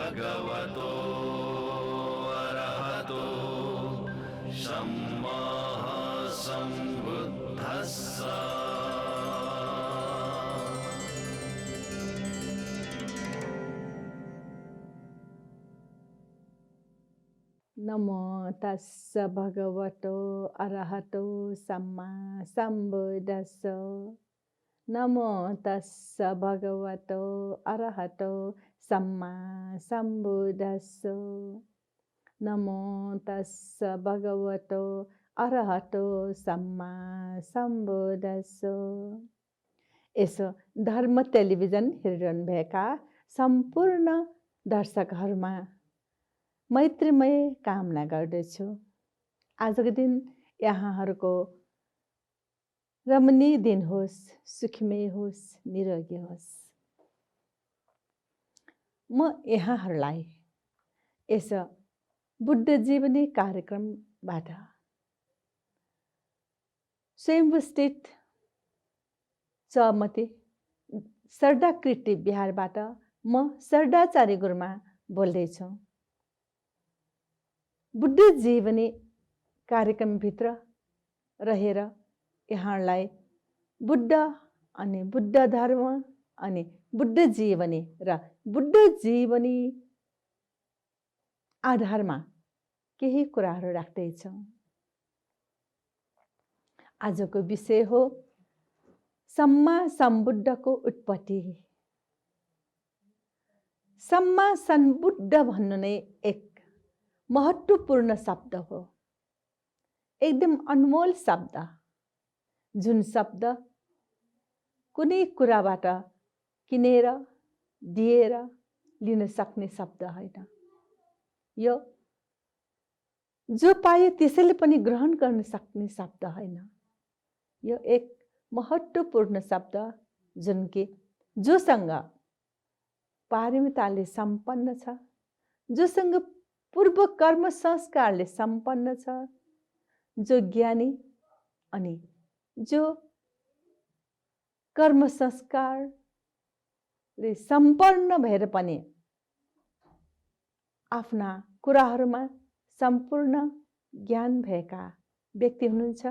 भगवतो अरहतो सम्मा सम्बुद्धस्स। नमो तस्स भगवतो अरहतो सम्मा सम्बुद्धस्स। नमो तस्स भगवतो अरहतो सम्मा सम्बुद्धस्स। नमो तस्स भगवतो अरहतो सम्मा सम्बुद्धस्स। यसो धर्म टेलिभिजन हेरिरहनुभएका सम्पूर्ण दर्शकहरूमा मैत्रीमय कामना गर्दछु। आजको दिन यहाँहरूको रमणीय दिन होस्, सुखमय होस्, निरोगी होस्। म यहाँहरूलाई यस बुद्ध जीवनी कार्यक्रमबाट स्वयम्भूस्थित चमते सरदाकृति बिहारबाट म सरदाचार्य गुरुमा बोल्दैछु। बुद्ध जीवनी कार्यक्रमभित्र रहेर यहाँलाई बुद्ध अनि बुद्ध धर्म अनि बुद्ध जीवनी र बुद्ध जीवनी आधारमा केही कुराहरू राख्दैछौँ। आजको विषय हो सम्मा सम्बुद्धको उत्पत्ति। सम्मा सम्बुद्ध भन्नु नै एक महत्त्वपूर्ण शब्द हो, एकदम अनमोल शब्द, जुन शब्द कुनै कुराबाट किनेर दिएर लिन सक्ने शब्द होइन। यो जो पाए त्यसैले पनि ग्रहण गर्न सक्ने शब्द होइन। यो एक महत्त्वपूर्ण शब्द जुन कि जोसँग पारमिताले सम्पन्न छ, जोसँग पूर्व कर्म संस्कारले सम्पन्न छ, जो ज्ञानी अनि जो कर्म संस्कारले सम्पन्न भएर पनि आफ्ना कुराहरूमा सम्पूर्ण ज्ञान भएका व्यक्ति हुनुहुन्छ,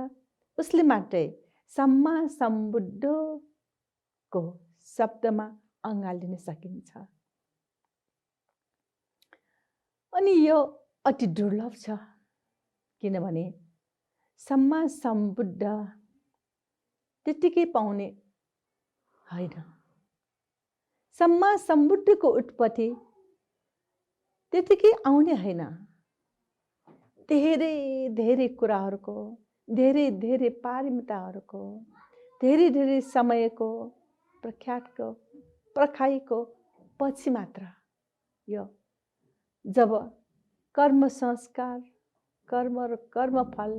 उसले मात्रै सम्मा सम्बुद्धको शब्दमा अँगालिन सकिन्छ। अनि यो अति दुर्लभ छ, किनभने सम्मा सम्बुद्ध त्यतिकै पाउने होइन। सम्मा सम्बुद्धको उत्पत्ति त्यतिकै आउने होइन। धेरै धेरै कुराहरूको, धेरै धेरै पारमिताहरूको, धेरै धेरै समयको प्रख्यातको पर्खाइको पछि मात्र यो जब कर्म संस्कार, कर्म र कर्मफल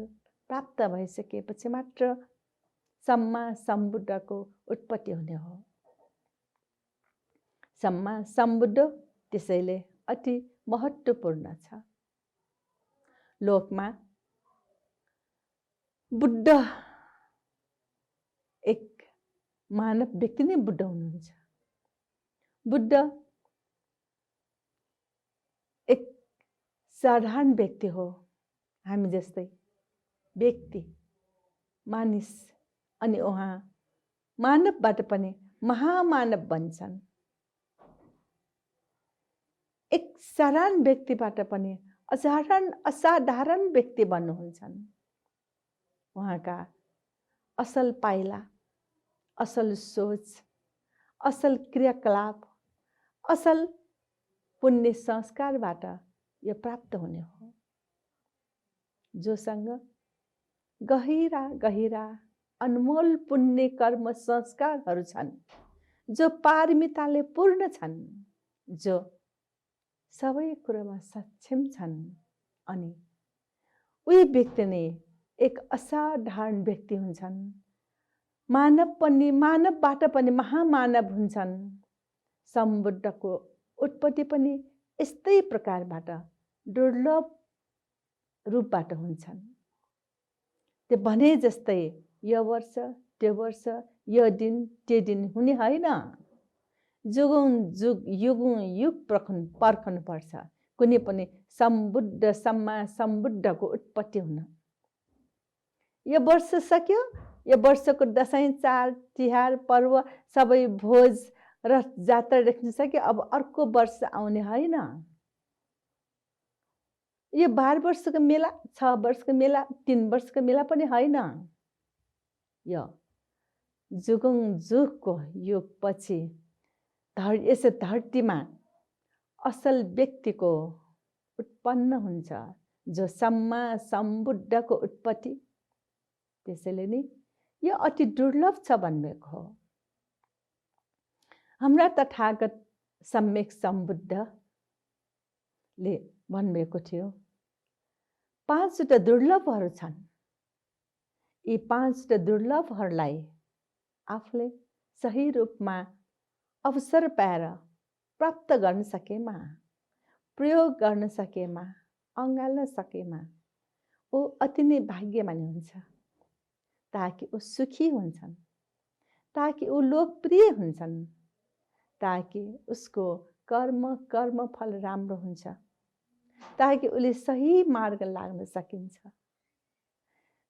प्राप्त भइसकेपछि मात्र सम्मा सम्बुद्धको उत्पत्ति हुने हो। सम्मा सम्बुद्ध त्यसैले अति महत्त्वपूर्ण छ। लोकमा बुद्ध एक मानव व्यक्ति नै बुद्ध हुनुहुन्छ। बुद्ध एक साधारण व्यक्ति हो, हामी जस्तै व्यक्ति मानिस, अनि उहाँ मानवबाट पनि महामानव बन्छन्। एक साधारण व्यक्तिबाट पनि असाधारण व्यक्ति बन्नुहुन्छन्। उहाँका असल पाइला, असल सोच, असल क्रियाकलाप, असल पुण्य संस्कारबाट यो प्राप्त हुने हो। जोसँग गहिरा गहिरा अनमोल पुण्य कर्म संस्कारहरू छन्, जो पारमिताले पूर्ण छन्, जो सबै कुरामा सक्षम छन्, अनि उही व्यक्ति नै एक असाधारण व्यक्ति हुन्छन्। मानव पनि मानवबाट पनि महामानव हुन्छन्। सम्बुद्धको उत्पत्ति पनि यस्तै प्रकारबाट दुर्लभ रूपबाट हुन्छन्। त्यो भने जस्तै यो वर्ष त्यो वर्ष यो दिन त्यो दिन हुने होइन। जुग युग पर्खनुपर्छ कुनै पनि सम्बुद्ध सम्बुद्धको उत्पत्ति हुन। यो वर्ष सक्यो, यो वर्षको दशैं चाड तिहार पर्व सबै भोज र जात्रा देख्न सक्यो। अब अर्को वर्ष आउने होइन। यो 12 वर्षको मेला, 6 वर्षको मेला, 3 वर्षको मेला पनि होइन। यो जुगको युगपछि यस धरतीमा असल व्यक्तिको उत्पन्न हुन्छ, जो सम्बुद्धको उत्पत्ति। त्यसैले नि यो अति दुर्लभ छ भन्नुभएको हो। हाम्रा तथागत सम्यक सम्बुद्धले भन्नुभएको थियो 5वटा दुर्लभहरू छन्। यी 5वटा दुर्लभहरूलाई आफूले सही रूपमा अवसर पाएर प्राप्त गर्न सकेमा, प्रयोग गर्न सकेमा, अँगाल्न सकेमा ऊ अति नै भाग्यमानी हुन्छ, ताकि ऊ सुखी हुन्छन्, ताकि ऊ लोकप्रिय हुन्छन्, ताकि उसको कर्म फल राम्रो हुन्छ, ताकि उसले सही मार्ग लाग्न सकिन्छ।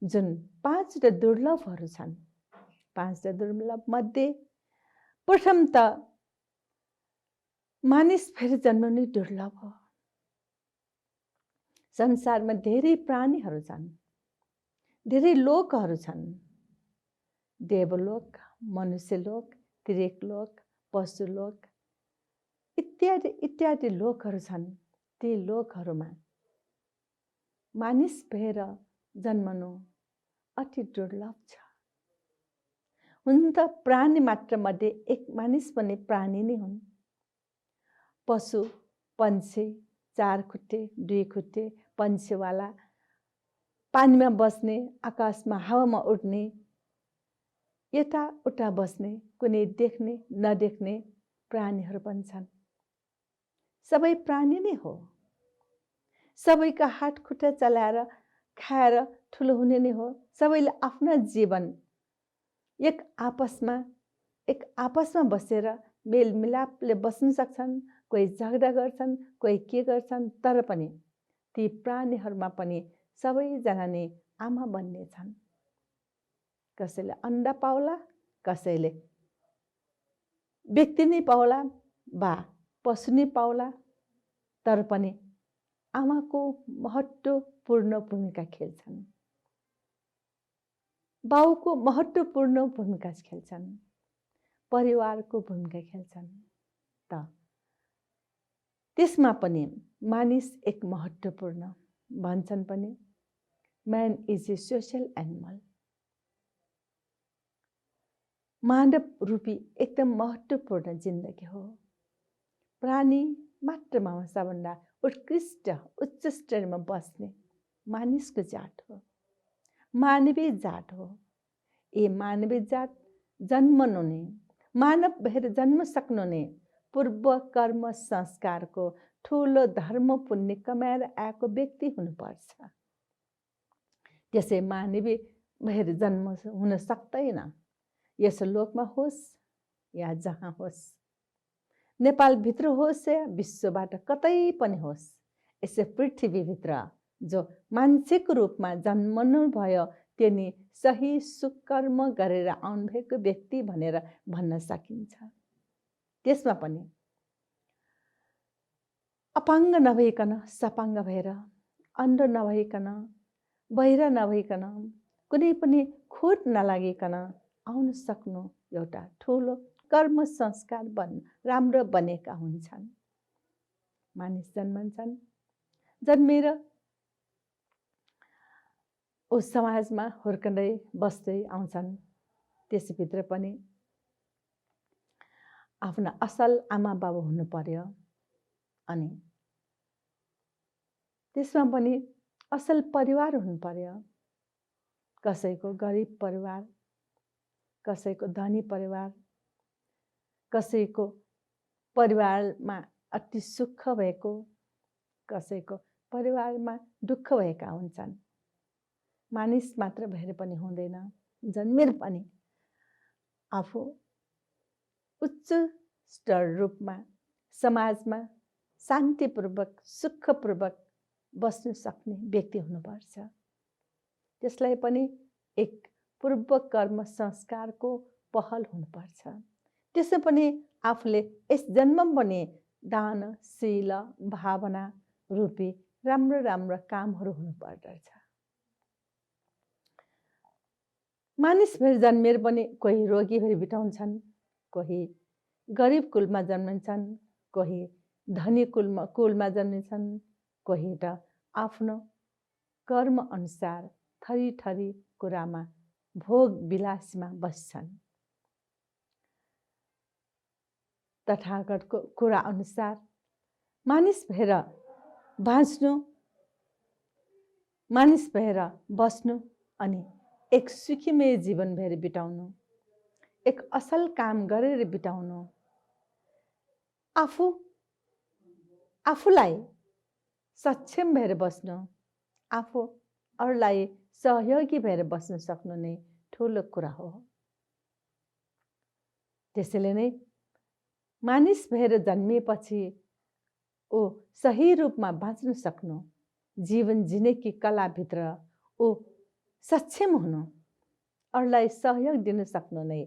जुन 5वटा दुर्लभहरू छन्, 5वटा दुर्लभ मध्ये प्रथम त मानिस फेरि जन्मनु दुर्लभ हो। संसारमा धेरै प्राणीहरू छन्, धेरै लोकहरू छन्, देवलोक, मनुष्यलोक, त्रिलोक, पशुलोक इत्यादि इत्यादि लोकहरू छन्। ती लोकहरूमा मानिस भएर जन्मनु अति दुर्लभ छ। हुन त प्राणी मात्र मध्ये एक मानिस पनि प्राणी नै हुन्। पशु पंक्षी, 4 खुट्टे 2 खुट्टे पंक्षीवाला, पानीमा बस्ने, आकाशमा हावामा उड्ने, यताउता बस्ने, कुनै देख्ने नदेख्ने प्राणीहरू पनि छन्। सबै प्राणी नै हो। सबैका हात खुट्टा चलाएर खाएर ठुलो हुने नै हो। सबैले आफ्ना जीवन एक आपसमा बसेर मेलमिलापले बस्न सक्छन्। कोही झगडा गर्छन्, कोही के गर्छन्, तर पनि ती प्राणीहरूमा पनि सबैजना नै आमा बन्ने छन्। कसैले अन्डा पाउला, कसैले व्यक्ति नै पाउला वा पशु नै पाउला, तर पनि आमाको महत्त्वपूर्ण भूमिका खेल्छन्, बाउको महत्त्वपूर्ण भूमिका खेल्छन्, परिवारको भूमिका खेल्छन्। त त्यसमा पनि मानिस एक महत्त्वपूर्ण, भन्छन् पनि man is a social animal. मानव रूपी एकदम महत्त्वपूर्ण जिन्दगी हो। प्राणी मात्रमा सबभन्दा उत्कृष्ट उच्च स्तरमा बस्ने मानिसको जात हो, मानवीय जात हो। ए मानवीय जात जन्मनु नै, मानव भएर जन्म सक्नु नै पूर्व कर्म संस्कारको ठुलो धर्म पुण्य कमाएर आएको व्यक्ति हुनुपर्छ। त्यसै मानवीय भएर जन्म हुन सक्दैन। यस लोकमा होस् या जहाँ होस्, नेपालभित्र होस् या विश्वबाट कतै पनि होस्, यसै पृथ्वीभित्र जो मान्छेको रूपमा जन्मनु भयो त्यनी सही सुकर्म गरेर आउनुभएको व्यक्ति भनेर भन्न सकिन्छ। त्यसमा पनि अपाङ्ग नभइकन सपाङ्ग भएर, अन्ध नभइकन, बहिर नभइकन, कुनै पनि खोट नलागिकन आउन सक्नु एउटा ठुलो कर्म संस्कार राम्रो बनेका हुन्छन्। मानिस जन्मन्छन्, जन्मेर उस समाजमा हुर्कँदै बस्दै आउँछन्। त्यसभित्र पनि आफ्ना असल आमा बाबु हुनु पर्यो। अनि त्यसमा पनि असल परिवार हुनु पर्यो। कसैको गरिब परिवार, कसैको धनी परिवार, कसैको परिवारमा अति सुख भएको, कसैको परिवारमा दुःख भएका हुन्छन्। मानिस मात्र भएर पनि हुँदैन, जन्मेर पनि आफू उच्च स्टर रूपमा समाजमा शान्तिपूर्वक सुखपूर्वक बस्न सक्ने व्यक्ति हुनुपर्छ। त्यसलाई पनि एक पूर्व कर्म संस्कारको पहल हुनुपर्छ। त्यसमा पनि आफूले यस जन्ममा पनि दानशील भावना रूपी राम्रो राम्रो कामहरू हुनुपर्दछ। मानिस भएर जन्मेर पनि कोही रोगी भएर बिताउँछन्, कोही गरिब कुलमा जन्मिन्छन्, कोही धनी कुलमा जन्मिन्छन्, कोही त आफ्नो कर्म अनुसार थरी थरी कुरामा भोग विलासमा बस्छन्। तथागतको कुरा अनुसार मानिस भएर बाँच्नु, मानिस भएर बस्नु अनि एक सुखीमय जीवन भएर बिताउनु, एक असल काम गरेर बिताउनु, आफूलाई सक्षम भएर बस्नु, आफू अरूलाई सहयोगी भएर बस्न सक्नु नै ठुलो कुरा हो। त्यसैले नै मानिस भएर जन्मिएपछि सही रूपमा बाँच्न सक्नु, जीवन जिनेकी कलाभित्र सक्षम हुनु, अरूलाई सहयोग दिन सक्नु नै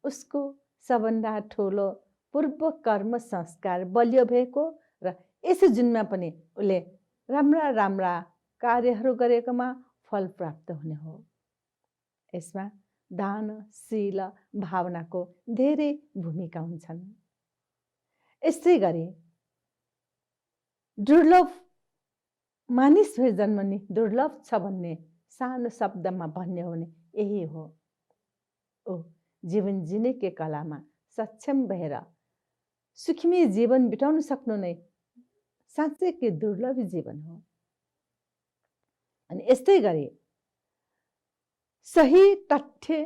उसको सबभन्दा ठुलो पूर्व कर्म संस्कार बलियो भएको र यस जुनमा पनि उसले राम्रा राम्रा कार्यहरू गरेकोमा फल प्राप्त हुने हो। यसमा दानशील भावनाको धेरै भूमिका हुन्छन्। यसै गरी दुर्लभ मानिस भएर जन्मने दुर्लभ छ भन्ने सानो शब्दमा भन्ने हो भने यही हो। जीवन जिनेकै कलामा सक्षम भएर सुखमय जीवन बिताउन सक्नु नै साँच्चै कि दुर्लभ जीवन हो। अनि यस्तै गरी सही तथ्य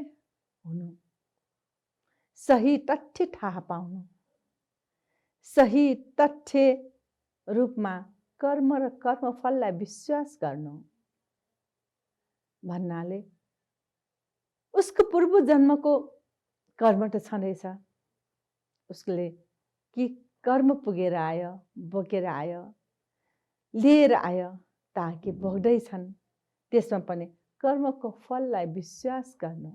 हुनु, सही तथ्य थाहा पाउनु, सही तथ्य रूपमा कर्म र कर्मफललाई विश्वास गर्नु भन्नाले उसको पूर्व जन्मको कर्म त छँदैछ, उसले कि कर्म पुगेर आयो, बोकेर आयो, लिएर आयो ताकि भोग्दैछन्, त्यसमा पनि कर्मको फललाई विश्वास गर्नु,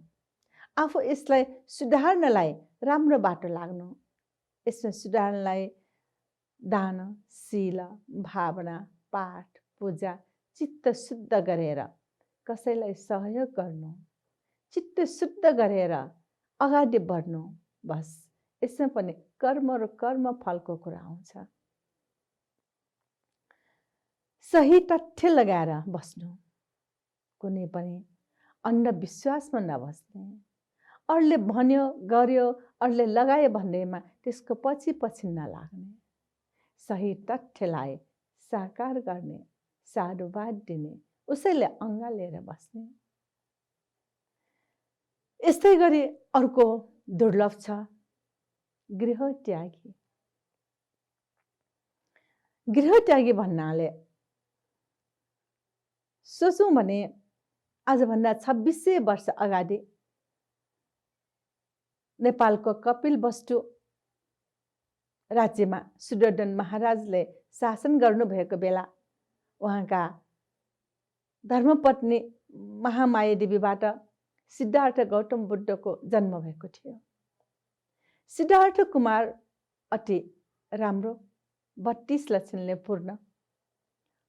आफू यसलाई सुधार्नलाई राम्रो बाटो लाग्नु, यसमा सुधार्नलाई दानशील भावना पाठ पूजा चित्त शुद्ध गरेर कसैलाई सहयोग गर्नु, चित्त शुद्ध गरेर अगाडि बढ्नु, बस यसमा पनि कर्म र कर्म फलको कुरा आउँछ। सही तथ्य लगाएर बस्नु, कुनै पनि अन्धविश्वासमा नबस्ने, अरूले भन्यो गर्यो, अरूले लगायो भन्दैमा त्यसको पछि पछि नलाग्ने, सही तथ्यलाई साकार गर्ने, साधुवाद दिने, उसैले अङ्गा लिएर बस्ने। यस्तै गरी अर्को दुर्लभ छ गृहत्यागी। गृहत्यागी भन्नाले सोचौँ भने आजभन्दा 2600 वर्ष अगाडि नेपालको कपिलवस्तु राज्यमा सुदर्शन महाराजले शासन गर्नुभएको बेला उहाँका धर्मपत्नी महामाया देवीबाट सिद्धार्थ गौतम बुद्धको जन्म भएको थियो। सिद्धार्थ कुमार अति राम्रो, 32 लक्षणले पूर्ण,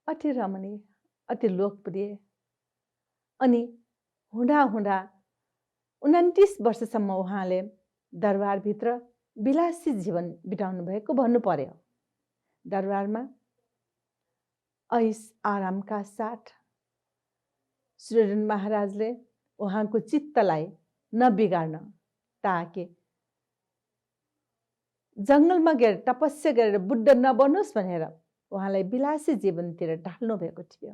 अति रमणीय, अति लोकप्रिय, अनि हुँदा हुँदा 29 वर्षसम्म उहाँले दरबारभित्र विलासी जीवन बिताउनु भएको भन्नु पर्यो। दरबारमा ऐश आरामका साथ सुदर्शन महाराजले उहाँको चित्तलाई नबिगार्न, ताकि जङ्गलमा गएर तपस्या गरेर बुद्ध नबनोस् भनेर उहाँलाई विलासी जीवनतिर ढाल्नु भएको थियो।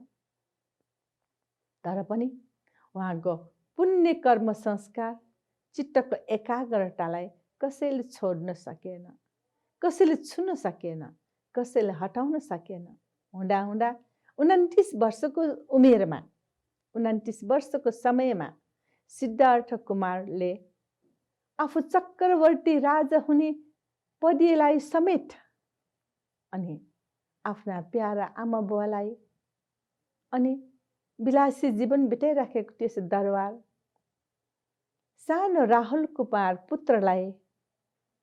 तर पनि उहाँको पुण्य कर्म संस्कार चित्तको एकाग्रतालाई कसैले छोड्न सकेन, कसैले छुन सकेन, कसैले हटाउन सकेन। हुँदा हुँदा 29 वर्षको उमेरमा, 29 वर्षको समयमा सिद्धार्थ कुमारले आफू चक्रवर्ती राजा हुने पदिएलाई समेत अनि आफ्ना प्यारा आमा बुवालाई अनि विलासी जीवन बिताइराखेको त्यस दरबार सानो राहुल कुमार पुत्रलाई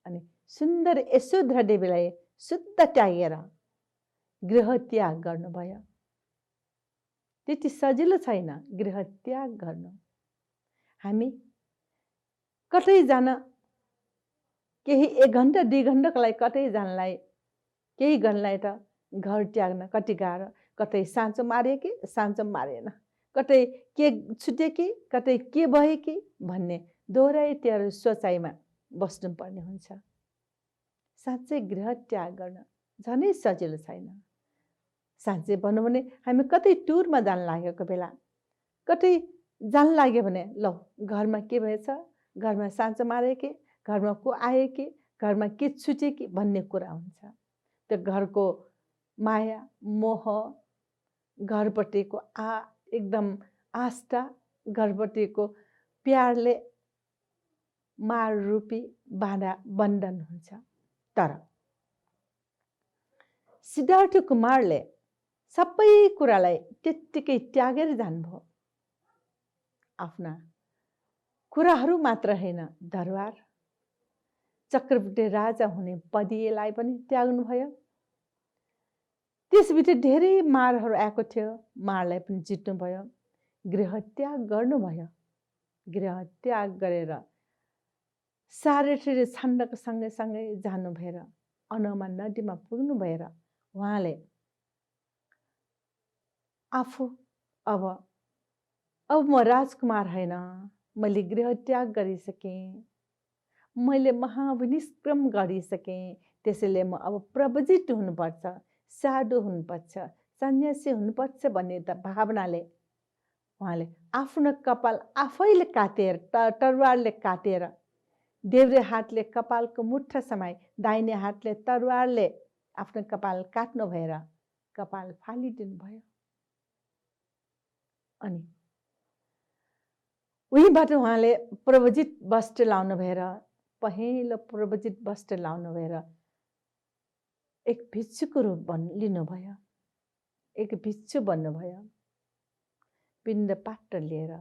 अनि सुन्दर यशोधरा देवीलाई शुद्ध त्यागेर गृह त्याग गर्नुभयो। त्यति सजिलो छैन गृह त्याग गर्नु। हामी कतै जान केही 1 घण्टा 2 घण्टाको लागि कतै जानलाई केही गर्नलाई त घर त्याग्न कति गाह्रो। कतै साँचो मारे कि साँचो मारेन, कतै के छुटे कि कतै के भयो कि भन्ने दोहोऱ्याइतिर सोचाइमा बस्नुपर्ने हुन्छ। साँच्चै गृह त्याग गर्न झनै सजिलो छैन। साँच्चै भनौँ भने हामी कतै टुरमा जान लागेको बेला कतै जान लाग्यो भने ल घरमा के भएछ, घरमा साँचो मारे कि, घरमा को आए कि, घरमा के छुटे कि भन्ने कुरा हुन्छ। त्यो घरको माया मोह, घरपट्टिको एकदम आस्था, घरपट्टिको प्यारले मार रूपी बन्धन हुन्छ। तर सिद्धार्थ कुमारले सबै कुरालाई त्यत्तिकै त्यागेर जानुभयो। आफ्ना कुराहरू मात्र हैन, दरबार चक्रवर्ती राजा हुने पदिएलाई पनि त्याग्नुभयो। त्यसभित्र धेरै मारहरू आएको थियो, मारलाई पनि जित्नुभयो। गृह त्याग गर्नुभयो। गृह त्याग गरेर सारेठेरी छन्दको सँगै जानु भएर अनोमा नदीमा पुग्नु भएर उहाँले आफू अब म राजकुमार होइन, मैले गृह त्याग गरिसकेँ, मैले महाविनिष्क्रम गरिसकेँ, त्यसैले म अब प्रवजित हुनुपर्छ, साधु हुनुपर्छ, सन्यासी हुनुपर्छ भन्ने त भावनाले उहाँले आफ्नो कपाल आफैले काटेर तरवारले काटेर देब्रे हातले कपालको मुठा समाई दाहिने हातले तरवारले आफ्नो कपाल काट्नु भएर कपाल फालिदिनु भयो। अनि उहीबाट उहाँले प्रवजित वस्त्र लाउनु भएर पहेँलो प्रवजित वस्त्र लाउनु भएर एक भिक्षुको रूप लिनुभयो। एक भिक्षु बन्नुभयो। पिण्ड पात्र लिएर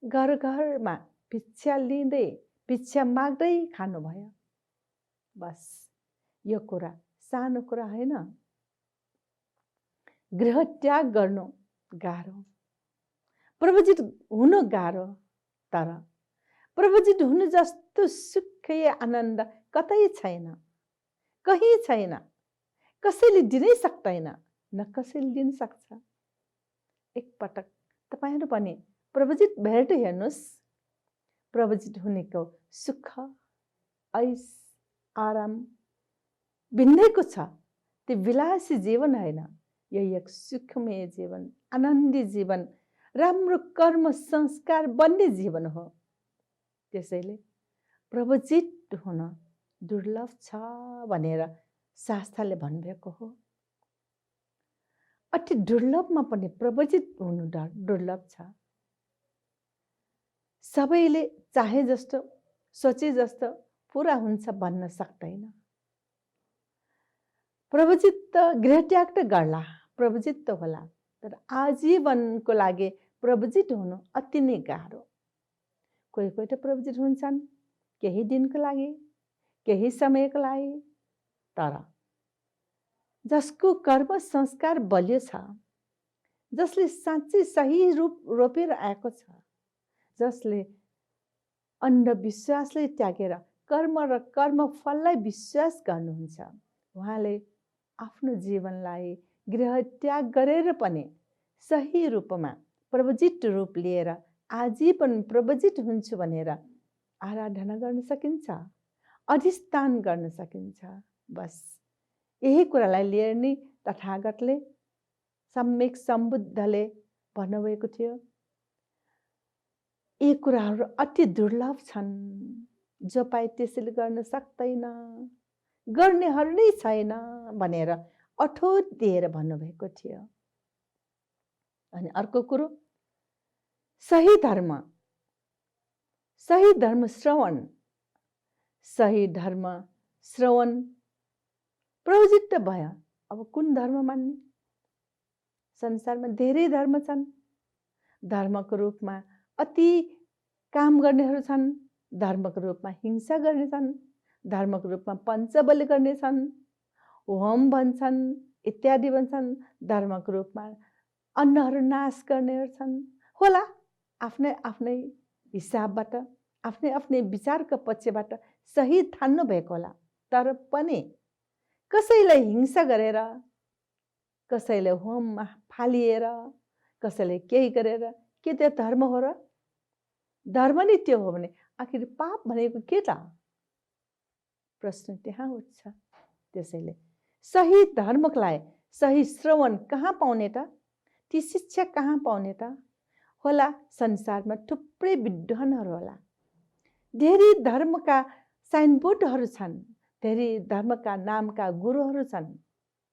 घर घरमा भिक्षा लिँदै भिक्षा माग्दै खानुभयो। बस यो कुरा सानो कुरा होइन। गृह त्याग गर्नु गाह्रो, प्रवजित हुनु गाह्रो। तर प्रवजित हुनु जस्तो सुखै आनन्द कतै छैन, कहीँ छैन, कसैले दिनै सक्दैन, न कसैले दिन सक्छ। एकपटक तपाईहरु पनि प्रवजित भएर त हेर्नुस्। प्रवजित हुनेको सुख ऐश आराम भिन्दैको छ। त्यो विलासी जीवन होइन, यो एक सुखमय जीवन, आनन्दी जीवन, राम्रो कर्म संस्कार बन्ने जीवन हो। त्यसैले प्रवजित हुन दुर्लभ छ भनेर शास्त्रले भन्नुभएको हो। अति दुर्लभमा पनि प्रवजित हुनु दुर्लभ छ। सबैले चाहे जस्तो सोचे जस्तो पूरा हुन्छ भन्न सक्दैन। प्रवजित त गृहत्याग त गर्ला, प्रवजित त होला, तर आजीवनको लागि प्रवजित हुनु अति नै गाह्रो। कोही कोही त प्रवजित हुन्छन् केही दिनको लागि, केही समयको लागि। तर जसको कर्म संस्कार बलियो छ, जसले साँच्चै सही रूप रोपेर आएको छ, जसले अन्धविश्वासलाई त्यागेर कर्म र कर्मफललाई विश्वास गर्नुहुन्छ, उहाँले आफ्नो जीवनलाई गृह त्याग गरेर पनि सही रूपमा प्रवजित रूप लिएर आजीवन प्रवजित हुन्छु भनेर आराधना गर्न सकिन्छ, अधिष्ठान गर्न सकिन्छ। बस यही कुरालाई लिएर नै तथागतले सम्यक सम्बुद्धले भन्नुभएको थियो, यी कुराहरू अति दुर्लभ छन्, जो पाए त्यसैले गर्न सक्दैन, गर्नेहरू नै छैन भनेर अठोट दिएर भन्नुभएको थियो। अनि अर्को कुरो, सही धर्म श्रवण, सही धर्म श्रवण प्रवृत्त भयो। अब कुन धर्म मान्ने? संसारमा धेरै धर्म छन्। धर्मको रूपमा अति काम गर्नेहरू छन्, धर्मको रूपमा हिंसा गर्ने छन्, धर्मको रूपमा पञ्चबली गर्ने छन्, होम भन्छन्, इत्यादि भन्छन्। धर्मको रूपमा अन्नहरू नाश गर्नेहरू छन्। होला, आफ्नै आफ्नै हिसाबबाट, आफ्नै आफ्नै विचारको पक्षबाट सही ठान्नु भएको होला। तर पनि कसैलाई हिंसा गरेर, कसैलाई होममा फालिएर, कसैले केही गरेर के त्यो धर्म हो र? धर्म नै त्यो हो भने आखिर पाप भनेको के त? प्रश्न त्यहाँ उठ्छ। त्यसैले सही धर्मको लागि सही श्रवण कहाँ पाउने त? ती शिक्षा कहाँ पाउने त? होला, संसारमा थुप्रै विद्वानहरू होला, धेरै धर्मका साइनबोर्डहरू छन्, धेरै धर्मका नामका गुरुहरू छन्।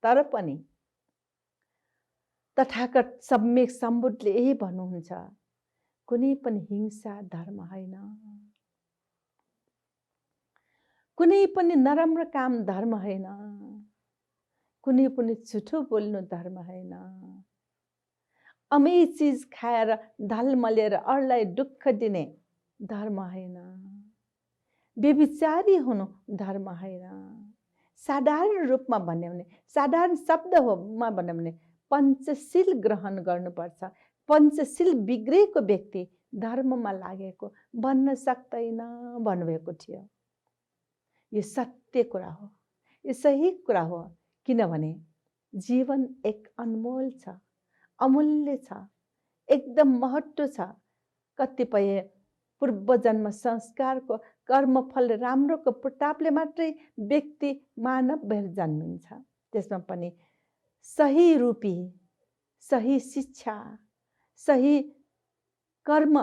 तर पनि तथागत सम्यक सम्बुद्धले यही भन्नुहुन्छ, कुनै पनि हिंसा धर्म होइन, कुनै पनि नराम्रो काम धर्म होइन, कुनै पनि झुठो बोल्नु धर्म होइन, अमी चिज खाएर ढलमलेर अरूलाई दुःख दिने धर्म होइन, व्यभिचारी हुनु धर्म होइन। साधारण रूपमा भन्यो भने, साधारण शब्दमा भन्यो भने पञ्चशील ग्रहण गर्नुपर्छ। पञ्चशील बिग्रेको व्यक्ति धर्ममा लागेको बन्न सक्दैन भन्नुभएको थियो। यो सत्य कुरा हो, यो सही कुरा हो। किनभने जीवन एक अनमोल छ, अमूल्य छ, एकदम महत्त्व छ। कतिपय पूर्वजन्म संस्कारको कर्मफल राम्रोको प्रतापले मात्रै व्यक्ति मानव भएर जन्मिन्छ। त्यसमा पनि सही रूपी, सही शिक्षा, सही कर्म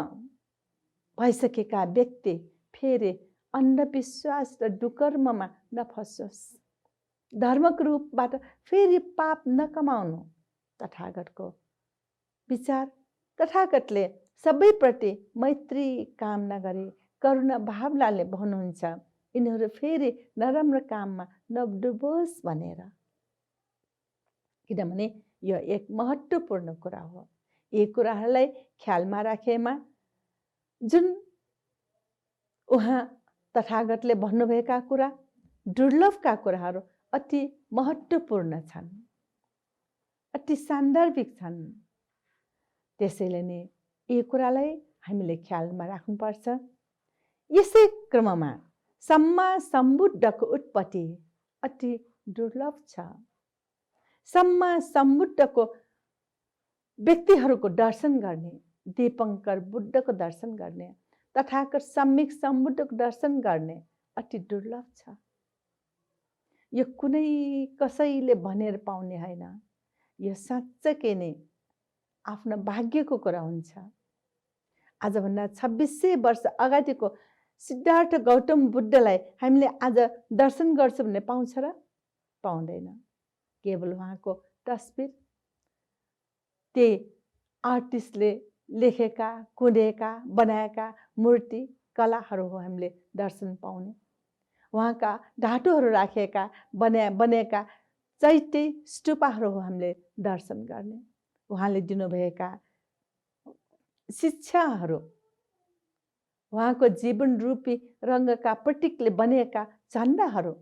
भइसकेका व्यक्ति फेरि अन्धविश्वास र दुकर्ममा नफसोस्, धर्मको रूपबाट फेरि पाप नकमाउनु तथागतको विचार। तथागतले सबैप्रति मैत्री कामना गरे, करुणा भावनाले भन्नुहुन्छ, यिनीहरू फेरि नराम्रो काममा नडुबोस् भनेर। किनभने यो एक महत्त्वपूर्ण कुरा हो। यी कुराहरूलाई ख्यालमा राखेमा जुन उहाँ तथागतले भन्नुभएका कुरा, दुर्लभका कुराहरू अति महत्त्वपूर्ण छन्, अति सान्दर्भिक छन्। त्यसैले नै यी कुरालाई हामीले ख्यालमा राख्नुपर्छ। यसै क्रममा सम्मा सम्बुद्धको उत्पत्ति अति दुर्लभ छ। सम्मा सम्बुद्धको व्यक्तिहरूको दर्शन गर्ने, दीपङ्कर बुद्धको दर्शन गर्ने, तथागत सम्यक सम्बुद्धको दर्शन गर्ने अति दुर्लभ छ। यो कुनै कसैले भनेर पाउने होइन, यो साँच्चै नै आफ्नो भाग्यको कुरा हुन्छ। आजभन्दा 2600 वर्ष अगाडिको सिद्धार्थ गौतम बुद्धलाई हामीले आज दर्शन गर्छौँ भने पाउँछ र? पाउँदैन। केवल उहाँको तस्बिर, त्यही आर्टिस्टले लेखेका, कुदेका, बनाएका मूर्ति कलाहरू हो हामीले दर्शन पाउने। उहाँका ढाँटुहरू राखेका बनेका चैत्य स्तूपहरू हो हामीले दर्शन गर्ने। उहाँले दिनुभएका शिक्षाहरू, उहाँको जीवन रूपी रङ्गका प्रतीकले बनेका झन्डाहरू,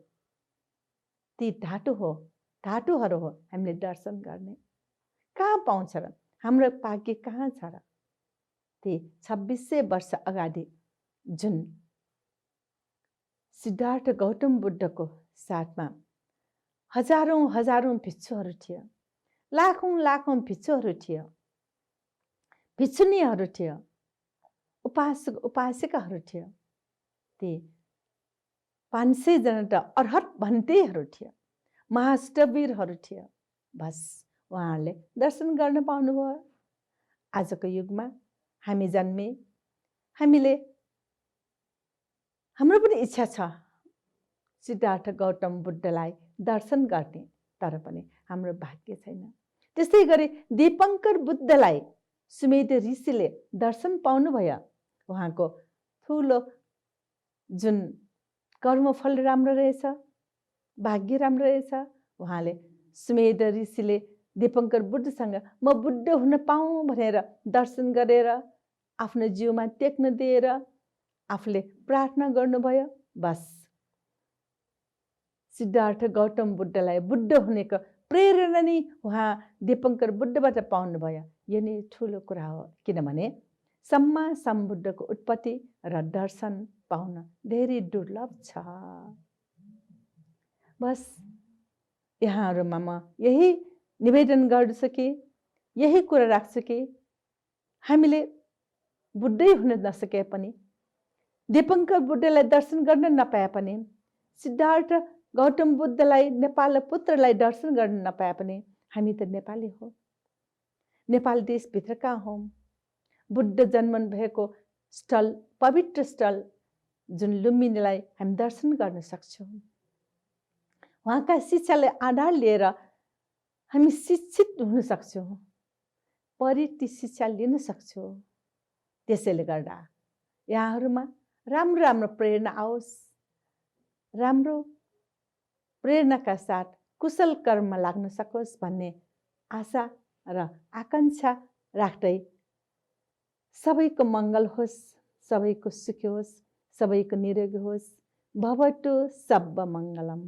ती धातुहरू हो हामीले दर्शन गर्ने। कहाँ पाउँछ र? हाम्रो भाग्य कहाँ छ र? ती 2600 वर्ष अगाडि जुन सिद्धार्थ गौतम बुद्धको साथमा हजारौं भिक्षुहरू थियो, लाखौं भिक्षुहरू थियो, भिक्षुनीहरू थियो, उपासक उपासिकाहरू थियो। ती 500 जना त अर्हत भन्तेहरू थियो, महाष्टवीरहरू थियो। बस उहाँहरूले दर्शन गर्न पाउनुभयो। आजको युगमा हामी जन्मे, हाम्रो पनि इच्छा छ सिद्धार्थ गौतम बुद्धलाई दर्शन गर्ने, तर पनि हाम्रो भाग्य छैन। त्यसै गरी दीपङ्कर बुद्धलाई सुमेध ऋषिले दर्शन पाउनुभयो। उहाँको ठुलो जुन कर्मफल राम्रो रहेछ, भाग्य राम्रो रहेछ। उहाँले सुमेध ऋषिले दीपङ्कर बुद्धसँग म बुद्ध हुन पाऊँ भनेर दर्शन गरेर आफ्नो जिउमा टेक्न दिएर आफूले प्रार्थना गर्नुभयो। बस सिद्धार्थ गौतम बुद्धलाई बुद्ध हुनेको प्रेरणा नै उहाँ दीपङ्कर बुद्धबाट पाउनुभयो। यो नै ठुलो कुरा हो, किनभने सम्मा सम्बुद्धको उत्पत्ति र दर्शन पाउन धेरै दुर्लभ छ। बस यहाँहरूमा म यही निवेदन गर्छु कि, यही कुरा राख्छु कि हामीले बुद्धै हुन नसके पनि, दीपङ्कर बुद्धलाई दर्शन गर्न नपाए पनि, सिद्धार्थ गौतम बुद्धलाई नेपाल पुत्रलाई दर्शन गर्न नपाए पनि हामी त नेपाली हो, नेपाल देशभित्रका हौँ। बुद्ध जन्मनु भएको स्थल, पवित्र स्थल जुन लुम्बिनीलाई हामी दर्शन गर्न सक्छौँ। उहाँका शिक्षालाई आधार लिएर हामी शिक्षित हुन सक्छौँ, परिति शिक्षा लिन सक्छौँ। त्यसैले गर्दा यहाँहरूमा राम्रो राम्रो प्रेरणा आओस्, राम्रो प्रेरणाका साथ कुशल कर्ममा लाग्न सकोस् भन्ने आशा र आकाङ्क्षा राख्दै सबैको मङ्गल होस्, सबैको सुखी होस्, सबैको निरोगी होस्। भवतु सर्वमङ्गलम्।